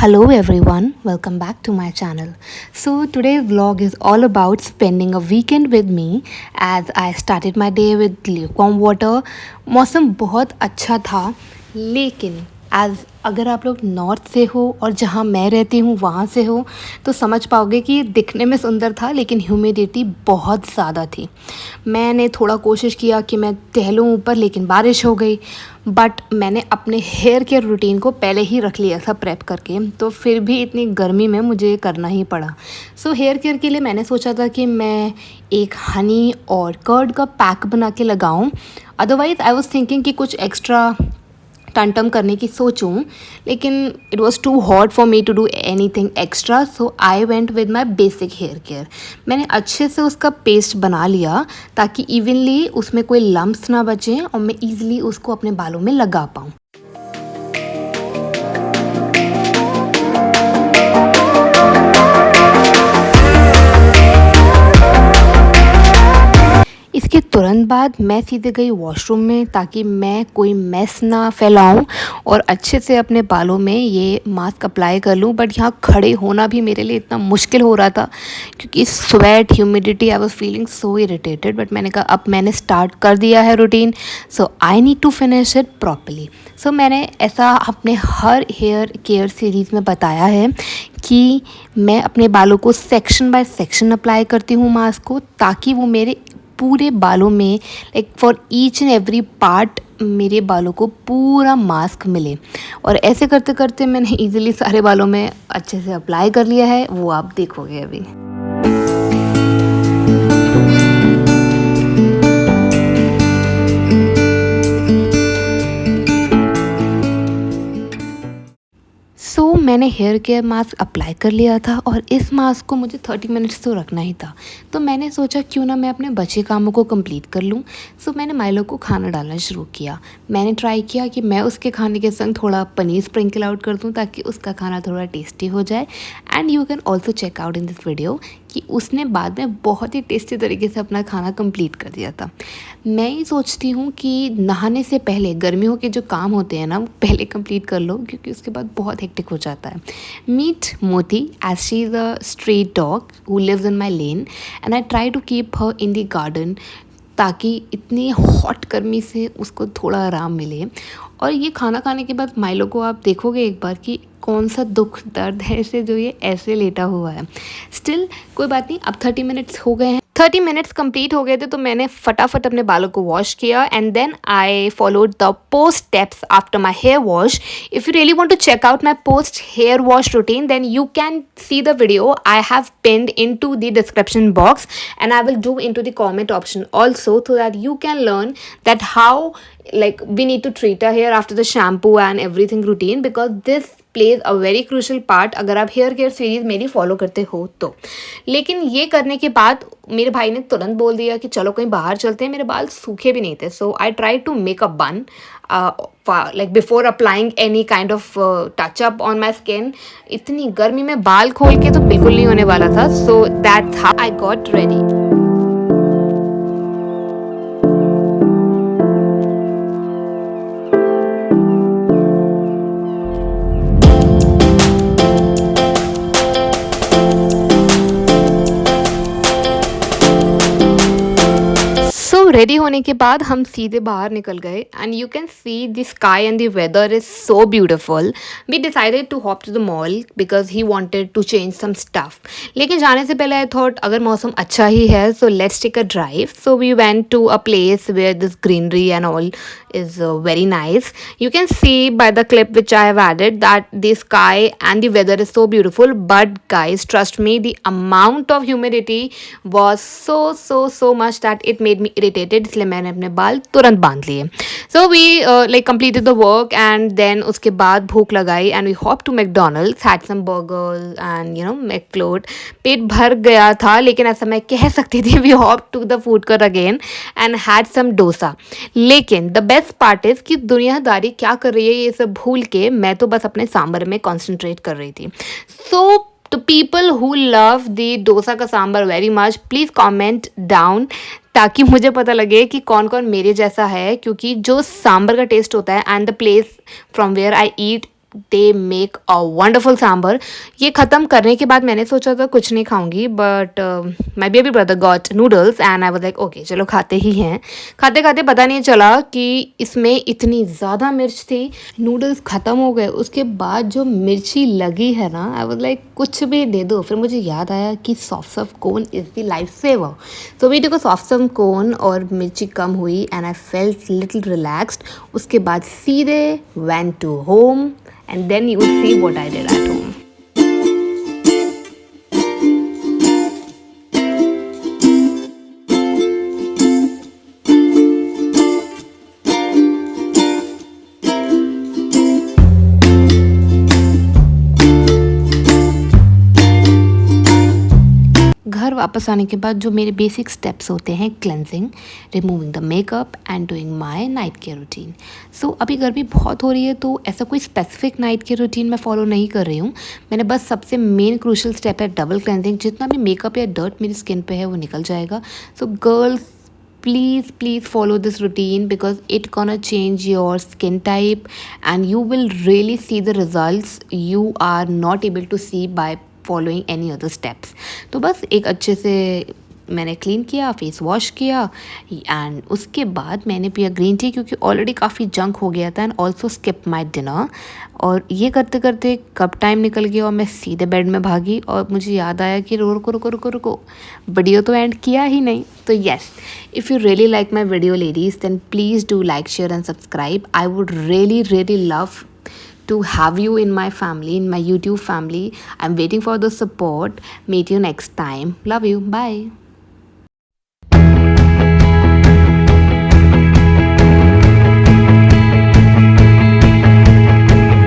Hello everyone, welcome back to my channel. So today's vlog is all about spending a weekend with me as I started my day with lukewarm water. मौसम बहुत अच्छा था लेकिन as अगर आप लोग north से हो और जहाँ मैं रहती हूँ वहाँ से हो तो समझ पाओगे कि दिखने में सुंदर था लेकिन ह्यूमिडिटी बहुत ज़्यादा थी। मैंने थोड़ा कोशिश किया कि मैं टहलूँ ऊपर लेकिन बारिश हो गई। बट मैंने अपने हेयर केयर रूटीन को पहले ही रख लिया था प्रेप करके, तो फिर भी इतनी गर्मी में मुझे करना ही पड़ा। सो हेयर केयर के लिए मैंने सोचा था कि मैं एक हनी और कर्ड का पैक बना के लगाऊं। अदरवाइज़ आई वाज थिंकिंग कि कुछ एक्स्ट्रा टन टम करने की सोचूं, लेकिन it was too hot for me to do anything extra. So I went with my basic hair care. मैंने अच्छे से उसका पेस्ट बना लिया ताकि इवनली उसमें कोई लम्ब्स ना बचें और मैं ईज़िली उसको अपने बालों में लगा पाऊँ। इसके तुरंत बाद मैं सीधे गई वॉशरूम में ताकि मैं कोई मेस ना फैलाऊं और अच्छे से अपने बालों में ये मास्क अप्लाई कर लूं। बट यहाँ खड़े होना भी मेरे लिए इतना मुश्किल हो रहा था क्योंकि sweat humidity I was feeling so irritated. But मैंने कहा अब मैंने स्टार्ट कर दिया है routine, so I need to finish it properly. So मैंने ऐसा अपने हर हेयर केयर सीरीज़ में बताया है कि मैं अपने बालों को सेक्शन बाय सेक्शन अप्लाई करती हूँ मास्क को, ताकि वो मेरे पूरे बालों में like for each and every part मेरे बालों को पूरा मास्क मिले। और ऐसे करते करते मैंने इजीली सारे बालों में अच्छे से अप्लाई कर लिया है, वो आप देखोगे अभी। सो मैंने हेयर केयर मास्क अप्लाई कर लिया था और इस मास्क को मुझे 30 मिनट्स तो रखना ही था। तो मैंने सोचा क्यों ना मैं अपने बचे कामों को कंप्लीट कर लूँ। सो मैंने माइलो को खाना डालना शुरू किया। मैंने ट्राई किया कि मैं उसके खाने के संग थोड़ा पनीर स्प्रिंकल आउट कर दूँ ताकि उसका खाना थोड़ा टेस्टी हो जाए। And you can also check out in this video कि उसने बाद में बहुत ही टेस्टी तरीके से अपना खाना कंप्लीट कर दिया था। मैं ये सोचती हूँ कि नहाने से पहले गर्मियों के जो काम होते हैं ना वो पहले कंप्लीट कर लो, क्योंकि उसके बाद बहुत हेक्टिक हो जाता है। Meet Moti as she is a street dog who lives in my lane and I try to keep her in the garden ताकि इतनी हॉट गर्मी से उसको थोड़ा आराम मिले। और ये खाना खाने के बाद माइलो को आप देखोगे एक बार कि कौन सा दुख दर्द है इसे जो ये ऐसे लेटा हुआ है। स्टिल कोई बात नहीं, अब 30 मिनट्स हो गए हैं। 30 मिनट्स कंप्लीट हो गए थे तो मैंने फटाफट अपने बालों को वॉश किया and then I followed the post steps after my hair wash. If you really want to check out my post hair wash routine then you can see the video I have pinned into the description box, and I will do into the comment option also, so that you can learn that how like we need to treat our hair after the shampoo and everything routine, because this plays a very crucial part अगर आप hair care series मेरी follow करते हो तो। लेकिन ये करने के बाद मेरे भाई ने तुरंत बोल दिया कि चलो कहीं बाहर चलते हैं। मेरे बाल सूखे भी नहीं थे, so I try to make a bun like before applying any kind of touch up on my skin. इतनी गर्मी में बाल खोल के तो बिल्कुल नहीं होने वाला था, so that's how I got ready. Ready होने के बाद हम सीधे बाहर निकल गए and you can see the sky and the weather is so beautiful. We decided to hop to the mall because he wanted to change some stuff. लेकिन जाने से पहले आई थॉट अगर मौसम अच्छा ही है so let's take a drive. So we went to a place where this greenery and all is very nice. You can see by the clip which I have added that the sky and the weather is so beautiful, but guys trust me, the amount of humidity was so much that it made me irritated. इसलिए मैंने अपने बाल तुरंत बांध लिए। So we like completed the work and then उसके बाद भूख लगाई and we hopped to McDonald's, had some burgers and McFloat। पेट भर गया था लेकिन ऐसा मैं कह सकती थी we hopped to the food court again and had some dosa। लेकिन the बेस्ट पार्ट इज़ कि दुनियादारी क्या कर रही है ये सब भूल के मैं तो बस अपने सांभर में कॉन्सेंट्रेट कर रही थी। सो तो people who love the dosa का sambar very much, please comment down ताकि मुझे पता लगे कि कौन कौन मेरे जैसा है, क्योंकि जो सांभर का टेस्ट होता है and the place from where I eat they make a wonderful sambar. ये ख़त्म करने के बाद मैंने सोचा था कुछ नहीं खाऊंगी, but my baby brother got noodles and I was like okay चलो खाते ही हैं। खाते खाते पता नहीं चला कि इसमें इतनी ज़्यादा मिर्च थी। नूडल्स ख़त्म हो गए, उसके बाद जो मिर्ची लगी है ना, आई वाज लाइक कुछ भी दे दो। फिर मुझे याद आया कि soft serve cone is the life saver. So we took a soft serve cone और मिर्ची कम हुई and I felt little relaxed. उसके बाद सीधे went to home and then you will see what I did at home. घर वापस आने के बाद जो मेरे बेसिक स्टेप्स होते हैं, cleansing, removing the makeup and doing my night care routine. So अभी गर्मी बहुत हो रही है तो ऐसा कोई स्पेसिफिक नाइट केयर रूटीन मैं फॉलो नहीं कर रही हूँ। मैंने बस सबसे मेन क्रूशल स्टेप है डबल क्लेंजिंग। जितना भी मेकअप या डर्ट मेरी स्किन पे है वो निकल जाएगा। So girls, please follow this routine because it gonna change your skin type and you will really see the results you are not able to see by following any other steps. तो बस एक अच्छे से मैंने clean किया, face wash किया and उसके बाद मैंने पिया ग्रीन टी क्योंकि ऑलरेडी काफ़ी जंक हो गया था and also skip my dinner. और ये करते करते कब टाइम निकल गया और मैं सीधे बेड में भागी और मुझे याद आया कि रुको रुको रुको रुको, वीडियो तो एंड किया ही नहीं। तो yes, if you really like my video ladies then please do like, share and subscribe. I would really love to have you in my family, in my YouTube family. I'm waiting for the support. Meet you next time. Love you. Bye.